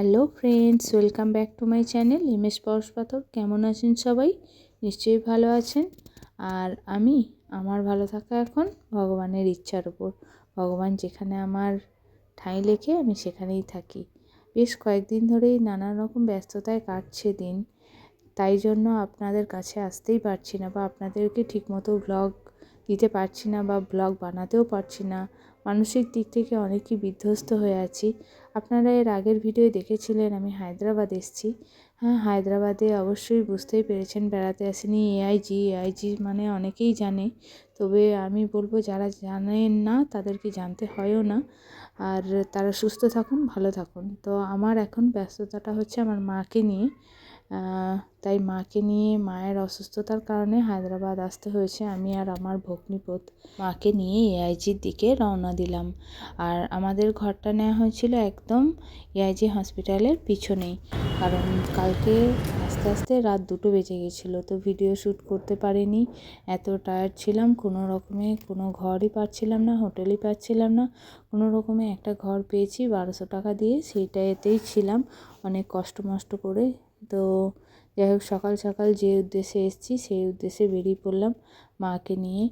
Hello friends, welcome back to my channel Himesh পরশ পাথর। কেমন আছেন সবাই? নিশ্চয়ই ভালো আছেন। আর আমার ভালো থাকা এখন ভগবানের ইচ্ছার উপর। ভগবান যেখানে আমার ঠাঁই লেখে আমি সেখানেই থাকি। বেশ কয়েকদিন ধরেই নানা রকম ব্যস্ততায় কাটছে দিন, তাই জন্য আপনাদের কাছে আসতেই পারছি না বা আপনাদেরকে ঠিকমতো ব্লগ দিতে পারছি না বা ব্লগ বানাতেও পারছি না। মানসিক দিক থেকে অনেকই বিধ্বস্ত হয়ে আছি। আপনারা এর আগের ভিডিও দেখেছিলেন আমি হায়দ্রাবাদ এসেছি। হ্যাঁ, হায়দ্রাবাদে অবশ্যই বুঝতেই পেরেছেন বেড়াতে আসিনি। এআইজি মানে অনেকেই জানে, তবে আমি বলবো যারা জানেন না তাদেরকে জানতে হয়ও না। আর তারা সুস্থ থাকুন, ভালো থাকুন। তো আমার এখন ব্যস্ততাটা হচ্ছে আমার মাকে নিয়ে। তাই মাকে নিয়ে মায়ের অসুস্থতার কারণে হায়দ্রাবাদ আসতে হয়েছে। আমি আর আমার ভগ্নিপোত মাকে নিয়ে এআইজির দিকে রওনা দিলাম। আর আমাদের ঘরটা নেওয়া হয়েছিল একদম এআইজি হসপিটালের পিছনেই, কারণ কালকে আস্তে আস্তে রাত 2টো বেজে গেছিলো। তো ভিডিও শ্যুট করতে পারিনি, এত টায়ার্ড ছিলাম। কোনো রকমে কোনো ঘরই পাচ্ছিলাম না, হোটেলই পাচ্ছিলাম না। কোনো রকমে একটা ঘর পেয়েছি 1200 টাকা দিয়ে, সেইটাতেই ছিলাম অনেক কষ্ট মষ্ট করে। তো যাই হোক, সকাল সকাল যে উদ্দেশ্যে এসেছি সেই উদ্দেশ্যে বেরিয়ে পড়লাম মাকে নিয়ে।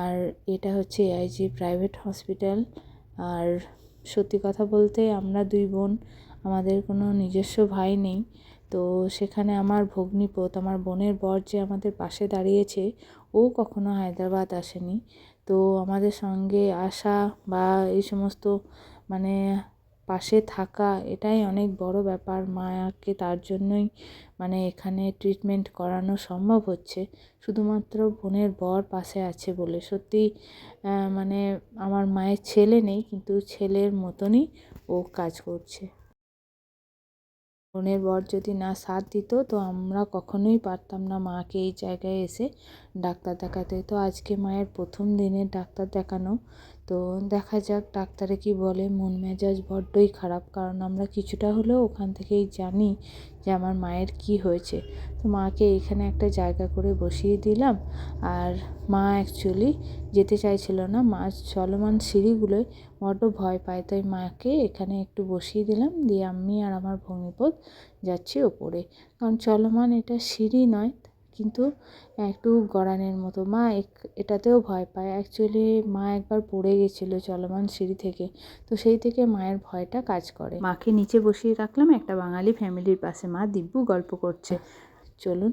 আর এটা হচ্ছে এআইজি প্রাইভেট হসপিটাল। আর সত্যি কথা বলতে আমরা 2 বোন, আমাদের কোনো নিজস্ব ভাই নেই। তো সেখানে আমার ভগ্নিপোত, আমার বোনের বর যে আমাদের পাশে দাঁড়িয়েছে, ও কখনো হায়দ্রাবাদ আসেনি। তো আমাদের সঙ্গে আসা বা এই সমস্ত মানে পাশে থাকা, এটাই অনেক বড় ব্যাপার। মাকে তার জন্যই এখানে ট্রিটমেন্ট করানো সম্ভব হচ্ছে, শুধুমাত্র বোনের বর পাশে আছে বলে। সত্যি আমার মায়ের ছেলে নেই, কিন্তু ছেলের মতনই ও কাজ করছে। বোনের বর যদি না সাথ দিত তো আমরা কখনোই পারতাম না মাকে এই জায়গায় এসে ডাক্তার দেখাতে। তো আজকে মায়ের প্রথম দিনের ডাক্তার দেখানো। তো দেখা যাক ডাক্তারে কি বলে। মন মেজাজ বড্ডই খারাপ, কারণ আমরা কিছুটা হলেও ওখান থেকেই জানি যে আমার মায়ের কি হয়েছে। তো মাকে এখানে একটা জায়গা করে বসিয়ে দিলাম। আর মা অ্যাকচুয়ালি যেতে চাইছিল না, মা চলমান সিঁড়িগুলোয় বড্ড ভয় পায়। তাই মাকে এখানে একটু বসিয়ে দিলাম, দিয়ে আমি আর আমার ভগ্নিপোত যাচ্ছি ওপরে। কারণ চলমান এটা সিঁড়ি নয়, কিন্তু একটু গড়ানের মতো। মা এটাতেও ভয় পায়। অ্যাকচুয়ালি মা একবার পড়ে গেছিলো চলমান সিঁড়ি থেকে, তো সেই থেকে মায়ের ভয়টা কাজ করে। মাকে নিচে বসিয়ে রাখলাম একটা বাঙালি ফ্যামিলির পাশে। মা দিব্যু গল্প করছে। চলুন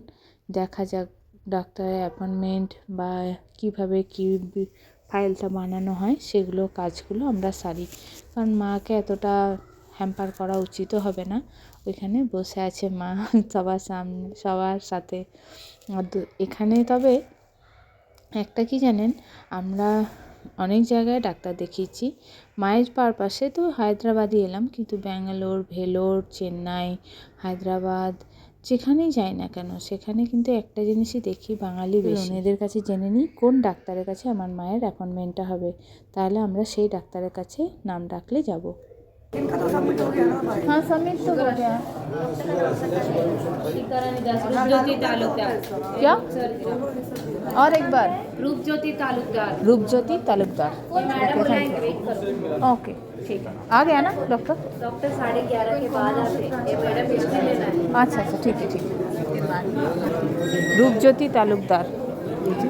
দেখা যাক ডাক্তারের অ্যাপয়েন্টমেন্ট বা কীভাবে কী ফাইলটা বানানো হয় সেগুলো কাজগুলো আমরা সারি, কারণ মাকে এতটা হ্যাম্পার করা উচিতও হবে না। ওইখানে বসে আছে মা সবার সামনে, সবার সাথে। এখানে তবে একটা কি জানেন, আমরা অনেক জায়গায় ডাক্তার দেখিয়েছি মায়ের পারপাসে। তো হায়দ্রাবাদই এলাম, কিন্তু ব্যাঙ্গালোর, ভেলোর, চেন্নাই, হায়দ্রাবাদ যেখানেই যাই না কেন সেখানে কিন্তু একটা জিনিসই দেখি, বাঙালি বেশি। এদের কাছে জেনে নিই কোন ডাক্তারের কাছে আমার মায়ের অ্যাপয়েন্টমেন্টটা হবে, তাহলে আমরা সেই ডাক্তারের কাছে নাম ডাকলে যাব। हाँ सबमिट तो हो गया। रूपज्योति तालुकदार। क्या? और एक बार रूपज्योति तालुकदार। रूपज्योति तालुकदार। मैडम बुलाएंगे, वेट करो। ओके ठीक है। आ गया ना डॉक्टर? डॉक्टर 11:30 के बाद आते हैं। ये मैडम हिस्ट्री लेना है। अच्छा ठीक है। रूपज्योति तालुकदार।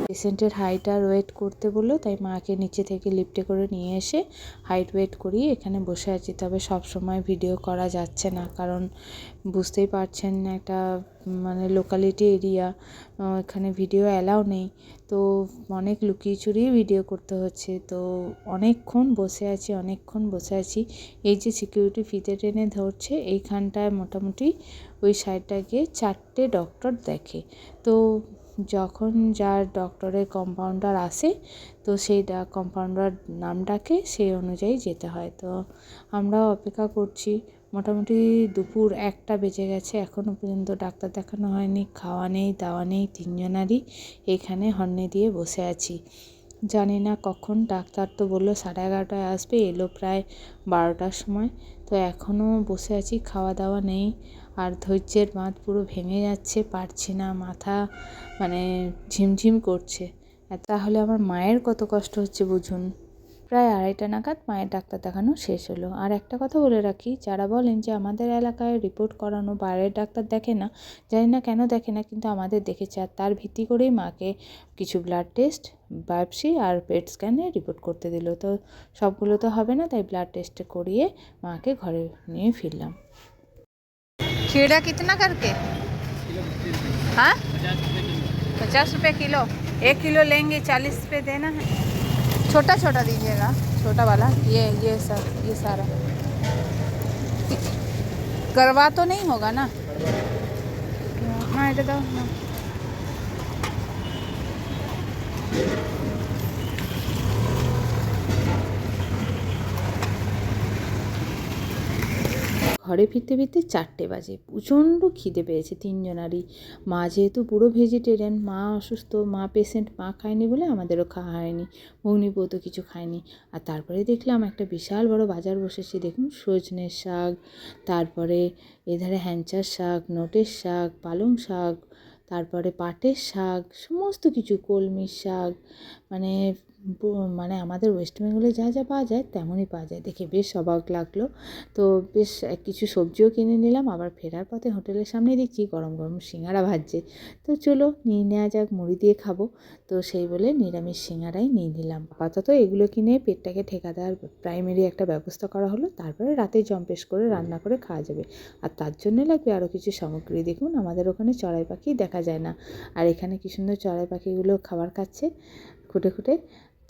পেশেন্টের হাইট আর ওয়েট করতে বললো, তাই মাকে নিচে থেকে লিফটে করে নিয়ে এসে হাইট ওয়েট করিয়ে এখানে বসে আছি। তবে সব সময় ভিডিও করা যাচ্ছে না, কারণ বুঝতেই পারছেন একটা লোকালিটি এরিয়া, এখানে ভিডিও অ্যালাউ নেই। তো অনেক লুকিয়ে চুরিয়ে ভিডিও করতে হচ্ছে। তো অনেকক্ষণ বসে আছি। এই যে সিকিউরিটি ফিতে টেনে ধরছে, এইখানটায় মোটামুটি ওই সাইডটা গিয়ে 4টে ডক্টর দেখে। তো যখন যার ডক্টরের কম্পাউন্ডার আসে, তো সেই কম্পাউন্ডার নাম ডাকে, সেই অনুযায়ী যেতে হয়। তো আমরাও অপেক্ষা করছি। মোটামুটি দুপুর 1টা বেজে গেছে, এখনও পর্যন্ত ডাক্তার দেখানো হয়নি। খাওয়া নেই, দাওয়া নেই, 3জনারই এখানে হন্যে দিয়ে বসে আছি। জানি না কখন ডাক্তার, তো বললো 11:30টায় আসবে, এলো প্রায় 12টার সময়। তো এখনও বসে আছি, খাওয়া দাওয়া নেই। আর ধৈর্যের বাঁধ পুরো ভেঙে যাচ্ছে, পারছি না, মাথা ঝিমঝিম করছে। তাহলে আমার মায়ের কত কষ্ট হচ্ছে বুঝুন। প্রায় 2:30 নাগাদ মায়ের ডাক্তার দেখানো শেষ হলো। আর একটা কথা বলে রাখি, যারা বলেন যে আমাদের এলাকায় রিপোর্ট করানো বাইরের ডাক্তার দেখে না, জানি না কেন দেখে না, কিন্তু আমাদের দেখেছে। আর তার ভিত্তি করেই মাকে কিছু ব্লাড টেস্ট, বায়োপসি আর পেট স্ক্যানে রিপোর্ট করতে দিল। তো সবগুলো তো হবে না, তাই ব্লাড টেস্ট করিয়ে মাকে ঘরে নিয়ে ফিরলাম। खीरा कितना करके? हाँ, 50 रुपये किलो। 1 किलो लेंगे, 40 रुपये देना है। छोटा छोटा दीजिएगा, छोटा वाला। ये सब, ये सारा करवा तो नहीं होगा ना? हाँ, এটা দাও না। ঘরে ফিরতে ফিরতে 4টে বাজে। প্রচণ্ড খিদে পেয়েছে তিনজনারই। মা যেহেতু পুরো ভেজিটেরিয়ান, মা অসুস্থ, মা পেশেন্ট, মা খায়নি বলে আমাদেরও খাওয়া হয়নি। ভগ্নিপো তো কিছু খায়নি। আর তারপরে দেখলাম একটা বিশাল বড় বাজার বসেছে। দেখুন, সজনের শাক, তারপরে এধারে হ্যাঞ্চার শাক, নোটের শাক, পালং শাক, তারপরে পাটের শাক, সমস্ত কিছু, কলমির শাক, মানে মানে আমাদের ওয়েস্ট বেঙ্গলে যা যা পাওয়া যায় তেমনই পাওয়া যায়। দেখে বেশ অবাক লাগলো। তো বেশ কিছু সবজিও কিনে নিলাম। আবার ফেরার পথে হোটেলের সামনে দেখছি গরম গরম সিঙ্গারা ভাজছে। তো চলো নিয়ে নেওয়া যাক, মুড়ি দিয়ে খাবো। তো সেই বলে নিরামিষ সিঙ্গারাই নিয়ে নিলাম। আপাতত এগুলো কিনে পেটটাকে ঠেকা দেওয়ার প্রাইমারি একটা ব্যবস্থা করা হলো। তারপরে রাতে জম্পেশ করে রান্না করে খাওয়া যাবে। আর তার জন্য লাগবে আরও কিছু সামগ্রী। দেখুন, আমাদের ওখানে চড়াই পাখি দেখা যায় না, আর এখানে কী সুন্দর চড়াই পাখিগুলো খাবার খাচ্ছে খুঁটে খুঁটে।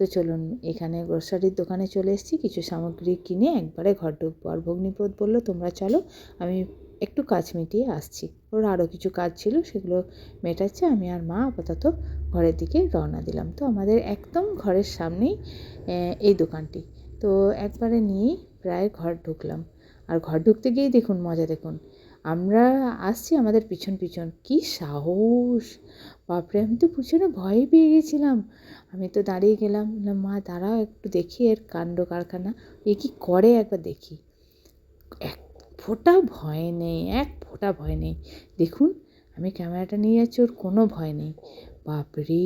তো চলুন, এখানে গ্রোসারির দোকানে চলে এসেছি, কিছু সামগ্রী কিনে একবারে ঘর ঢুকবো। আর ভগ্নিপদ বললো তোমরা চলো, আমি একটু কাজ মিটিয়ে আসছি। ওর আরও কিছু কাজ ছিল, সেগুলো মেটাচ্ছে। আমি আর মা আপাতত ঘরের দিকে রওনা দিলাম। তো আমাদের একদম ঘরের সামনেই এই দোকানটি। তো একবারে নিয়েই প্রায় ঘর ঢুকলাম। আর ঘর ঢুকতে গিয়েই দেখুন মজা, দেখুন আমরা আসছি, আমাদের পিছন পিছন। কী সাহস! বাপরে, আমি তো পিছনে ভয় পেয়ে গেছিলাম। আমি তো দাঁড়িয়ে গেলাম, বললাম মা দাঁড়াও একটু দেখি এর কাণ্ড কারখানা, এ কী করে একবার দেখি। এক ফোঁটা ভয় নেই, এক ফোঁটা ভয় নেই। দেখুন, আমি ক্যামেরাটা নিয়ে যাচ্ছি, ওর কোনো ভয় নেই। বাপরে,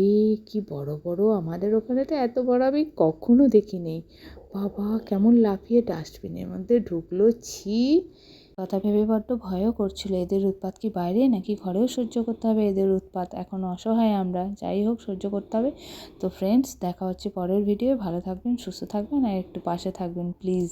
কি বড় বড়! আমাদের ওখানে তো এত বড় আমি কখনো দেখিনি। বাবা, কেমন লাফিয়ে ডাস্টবিনের মধ্যে ঢুকলো! ছি! কথা ভেবে বড্ড ভয়ও করছিল। এদের উৎপাত কি বাইরে নাকি ঘরেও সহ্য করতে হবে এদের উৎপাত? এখন অসহায় আমরা, যাই হোক সহ্য করতে হবে। তো ফ্রেন্ডস, দেখা হচ্ছে পরের ভিডিও। ভালো থাকবেন, সুস্থ থাকবেন, আর একটু পাশে থাকবেন প্লিজ।